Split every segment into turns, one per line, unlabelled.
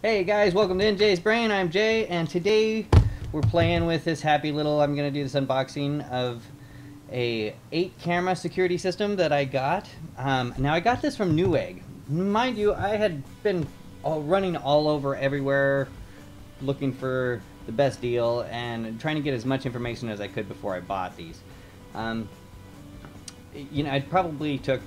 Hey guys, welcome to Injayzbrain. I'm Jay, and today we're playing with this happy little, I'm going to do this unboxing of a 8 camera security system that I got. Now I got this from Newegg. Mind you, I had been running all over everywhere looking for the best deal and trying to get as much information as I could before I bought these. It probably took,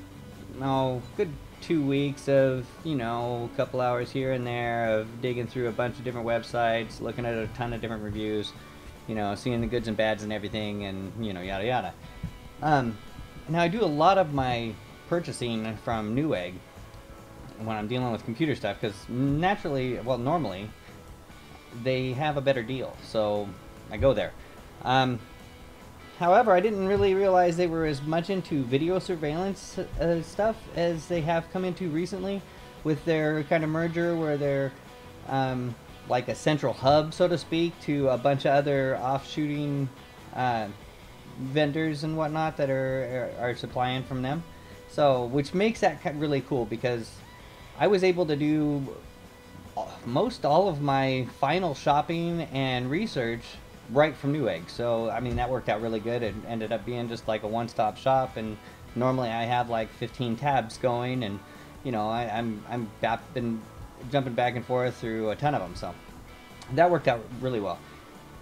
good 2 weeks of, a couple hours here and there of digging through a bunch of different websites, looking at a ton of different reviews, seeing the goods and bads and everything, and, yada yada. Now I do a lot of my purchasing from Newegg when I'm dealing with computer stuff, because normally, they have a better deal, so I go there. However, I didn't really realize they were as much into video surveillance stuff as they have come into recently with their kind of merger where they're like a central hub, so to speak, to a bunch of other offshooting vendors and whatnot that are supplying from them. So, which makes that really cool, because I was able to do most all of my final shopping and research right from Newegg. So I mean, that worked out really good. It ended up being just like a one-stop shop, and normally I have like 15 tabs going, and I'm been jumping back and forth through a ton of them, so that worked out really well.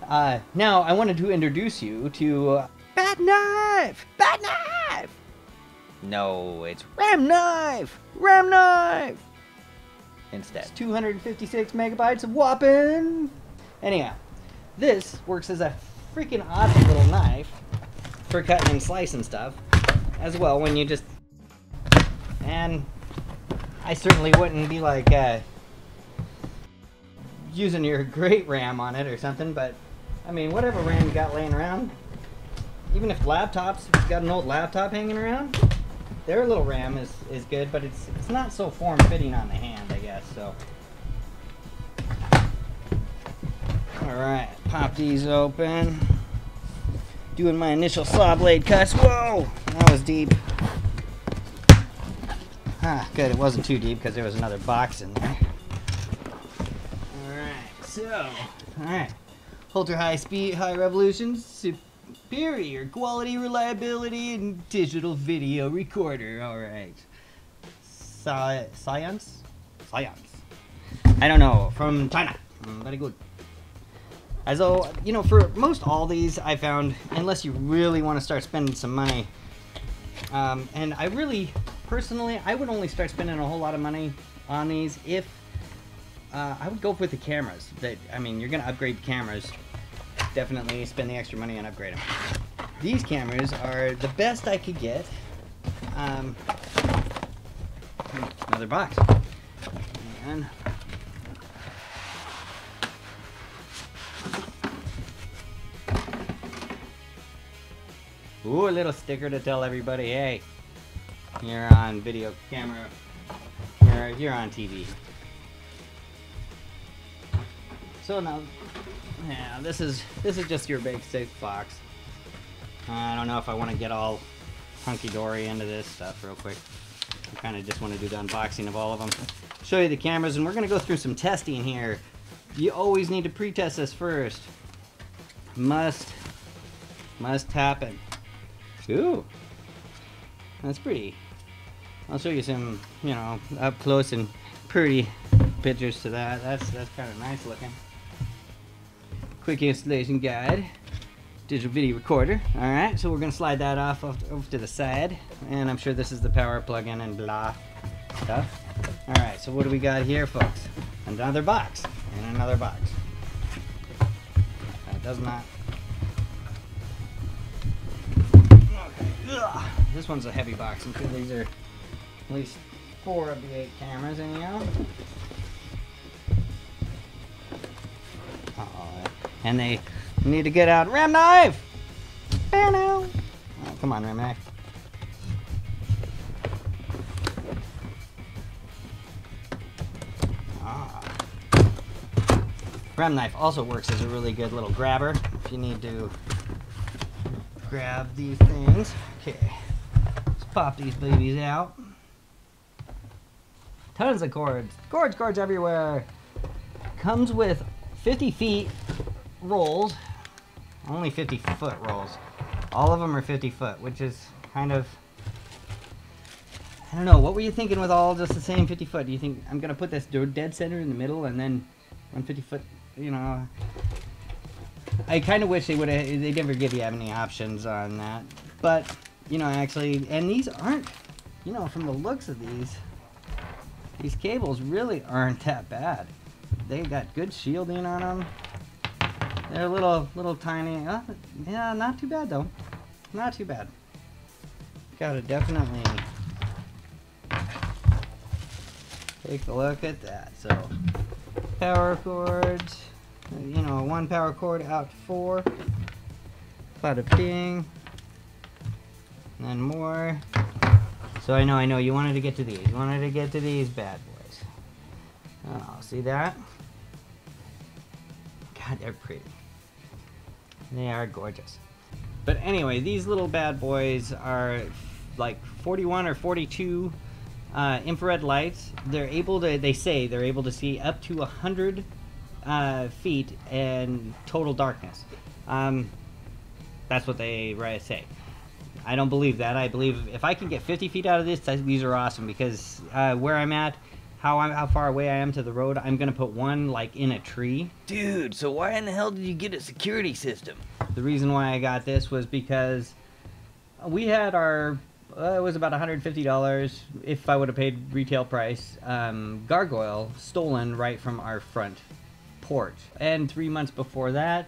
Now I wanted to introduce you to Bat Knife! Bat Knife! No, it's Ram Knife! Ram Knife! Instead. It's 256 megabytes of whopping! Anyhow, this works as a freaking awesome little knife for cutting and slicing stuff as well when you just... And I certainly wouldn't be like using your great RAM on it or something, but I mean, whatever RAM you got laying around, even if laptops, if you've got an old laptop hanging around, their little RAM is good, but it's not so form-fitting on the hand, I guess, so. Alright, pop these open. Doing my initial saw blade cuts. Whoa! That was deep. Good, it wasn't too deep because there was another box in there. Alright. Ultra high speed, high revolutions, superior quality, reliability, and digital video recorder. Alright. Science? I don't know. From China. Very good. As though, for most all these, I found, unless you really want to start spending some money, and I really, personally, I would only start spending a whole lot of money on these if, I would go with the cameras. You're going to upgrade the cameras. Definitely spend the extra money and upgrade them. These cameras are the best I could get. Another box. And ooh, a little sticker to tell everybody, hey, you're on video camera, you're on TV. So now, yeah, this is just your basic box. I don't know if I want to get all hunky-dory into this stuff real quick. I kind of just want to do the unboxing of all of them. Show you the cameras, and we're going to go through some testing here. You always need to pre-test this first. Must happen. Ooh, that's pretty. I'll show you some, up close and pretty pictures to that. That's kind of nice looking. Quick installation guide. Digital video recorder. Alright, so we're going to slide that off to the side. And I'm sure this is the power plug-in and blah stuff. Alright, so what do we got here, folks? Another box. And another box. That does not... Ugh. This one's a heavy box. I'm sure these are at least 4 of the 8 cameras anyhow. And they need to get out. Ram Knife! Oh, come on, Ram Knife. Ram Knife also works as a really good little grabber if you need to grab these things. Okay, let's pop these babies out. Tons of cords. Cords everywhere. Comes with 50 feet rolls, only 50-foot rolls. All of them are 50 foot, which is kind of, I don't know, what were you thinking with all just the same 50 foot? Do you think I'm going to put this dead center in the middle and then 150 foot, you know? I kind of wish they never give you any options on that. But, you know, actually, and these aren't, you know, from the looks of these cables really aren't that bad. They got good shielding on them. They're a little tiny. Yeah, not too bad though. Not too bad. Gotta definitely take a look at that. So, power cords. You know, one power cord out to 4. Bada bing. And then more. So I know, you wanted to get to these. You wanted to get to these bad boys. Oh, see that? God, they're pretty. They are gorgeous. But anyway, these little bad boys are like 41 or 42 infrared lights. They say they're able to see up to 100 feet in total darkness. That's what they say. I don't believe that. I believe if I can get 50 feet out of this, these are awesome, because where I'm at, how far away I am to the road, I'm gonna put one like in a tree.
Dude, so why in the hell did you get a security system?
The reason why I got this was because we had our it was about $150 if I would have paid retail price, gargoyle stolen right from our front porch. And 3 months before that,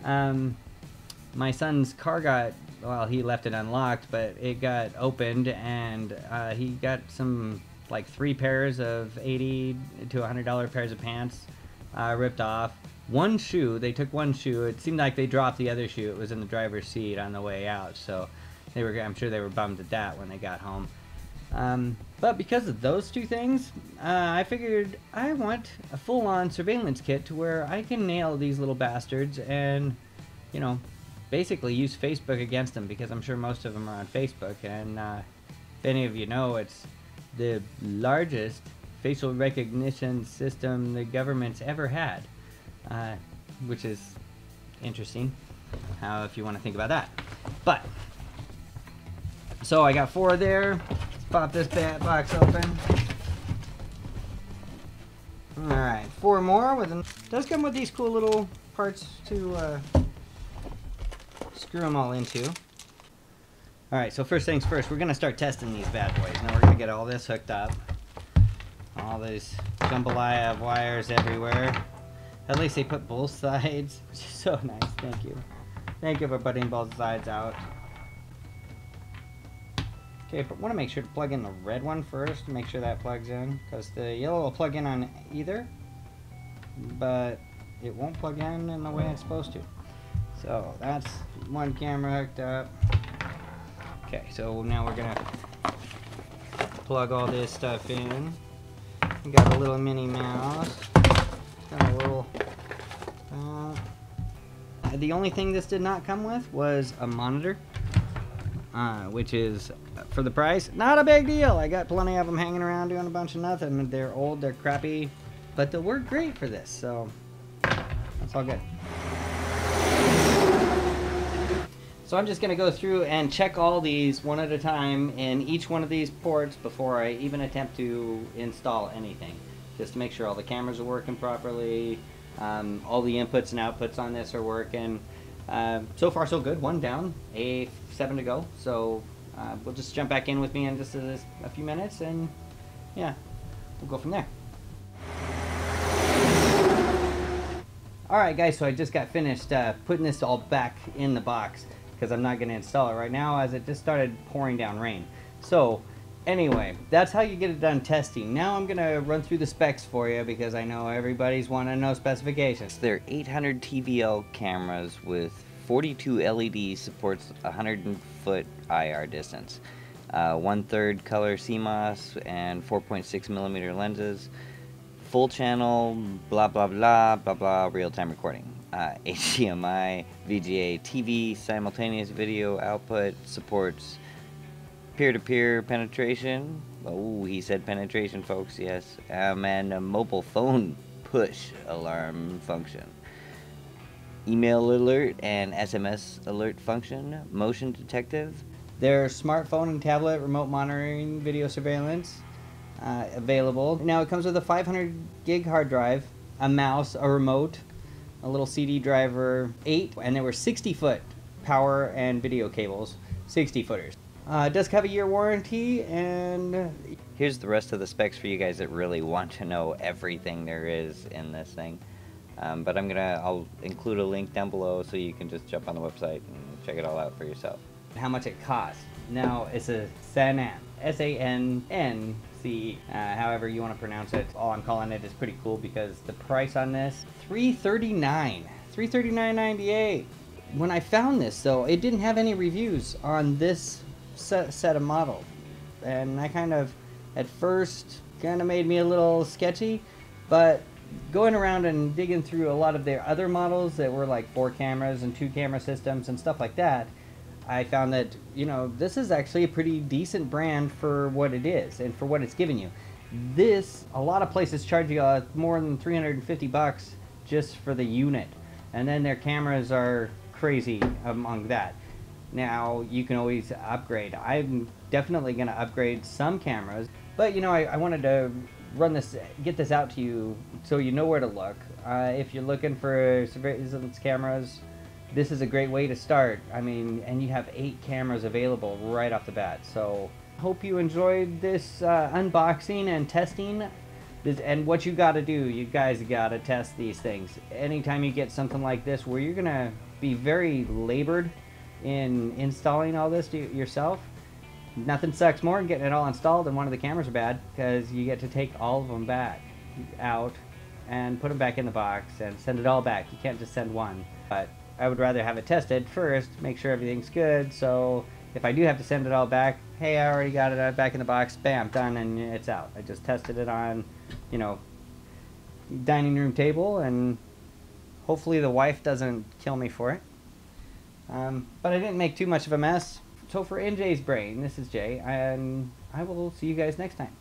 my son's car got, well, he left it unlocked, but it got opened, and he got some like 3 pairs of $80 to $100 pairs of pants ripped off. One shoe, they took one shoe. It seemed like they dropped the other shoe. It was in the driver's seat on the way out, so I'm sure they were bummed at that when they got home. But because of those 2 things, I figured I want a full-on surveillance kit to where I can nail these little bastards and, you know, basically use Facebook against them, because I'm sure most of them are on Facebook, and if any of you know, it's the largest facial recognition system the government's ever had, which is interesting, if you want to think about that. But so I got 4 there. Let's pop this box open. All right, 4 more with them. Does come with these cool little parts to screw them all into. All right, so first things first, we're gonna start testing these bad boys. Now we're gonna get all this hooked up. All these jambalaya of wires everywhere. At least they put both sides, which is so nice. Thank you. Thank you for putting both sides out. Okay, but want to make sure to plug in the red one first to make sure that plugs in, because the yellow will plug in on either, but it won't plug in the way it's supposed to. So that's one camera hooked up. Okay, so now we're gonna plug all this stuff in. We got a little mini mouse. Got a little. The only thing this did not come with was a monitor, which is, for the price, not a big deal. I got plenty of them hanging around doing a bunch of nothing. They're old, they're crappy, but they work great for this, so that's all good. So I'm just going to go through and check all these one at a time in each one of these ports before I even attempt to install anything, just to make sure all the cameras are working properly, all the inputs and outputs on this are working. So far so good. 1 down, 7 to go. So we'll just jump back in with me in just a few minutes, and yeah, we'll go from there. Alright guys, so I just got finished putting this all back in the box, because I'm not going to install it right now as it just started pouring down rain. So anyway, that's how you get it done testing. Now I'm going to run through the specs for you, because I know everybody's wanting to know specifications.
They're 800 TVL cameras with 42 LEDs, supports 100-foot IR distance, 1/3 color CMOS and 4.6mm lenses, full channel, blah blah blah blah blah, real-time recording. HDMI, VGA TV, simultaneous video output, supports peer-to-peer penetration. Oh, he said penetration, folks, yes. And a mobile phone push alarm function, email alert and SMS alert function, motion detective.
There's smartphone and tablet remote monitoring video surveillance available. Now it comes with a 500 gig hard drive, a mouse, a remote, a little CD driver, 8, and there were 60-foot power and video cables, 60 footers. It does have a year warranty, and
here's the rest of the specs for you guys that really want to know everything there is in this thing. But I'll include a link down below so you can just jump on the website and check it all out for yourself.
how much it costs. Now it's a Sann, S-A-N-N-C-E, however you want to pronounce it. All I'm calling it is pretty cool because the price on this, $339.98. When I found this though, it didn't have any reviews on this set of models, and I kind of, at first, kind of made me a little sketchy, but going around and digging through a lot of their other models that were like 4 cameras and 2 camera systems and stuff like that, I found that, you know, this is actually a pretty decent brand for what it is and for what it's giving you. This, a lot of places charge you more than $350 just for the unit, and then their cameras are crazy among that. Now you can always upgrade. I'm definitely going to upgrade some cameras, but you know, I wanted to get this out to you so you know where to look. If you're looking for surveillance cameras, this is a great way to start. I mean, and you have 8 cameras available right off the bat. So hope you enjoyed this unboxing and testing. And what you got to do, you guys got to test these things. Anytime you get something like this where you're gonna be very labored in installing all this yourself, nothing sucks more than getting it all installed and one of the cameras are bad, because you get to take all of them back out and put them back in the box and send it all back. You can't just send one. But I would rather have it tested first, make sure everything's good, so if I do have to send it all back, hey, I already got it back in the box, bam, done, and it's out. I just tested it on, you know, dining room table, and hopefully the wife doesn't kill me for it. But I didn't make too much of a mess. So for Injayzbrain, this is Jay, and I will see you guys next time.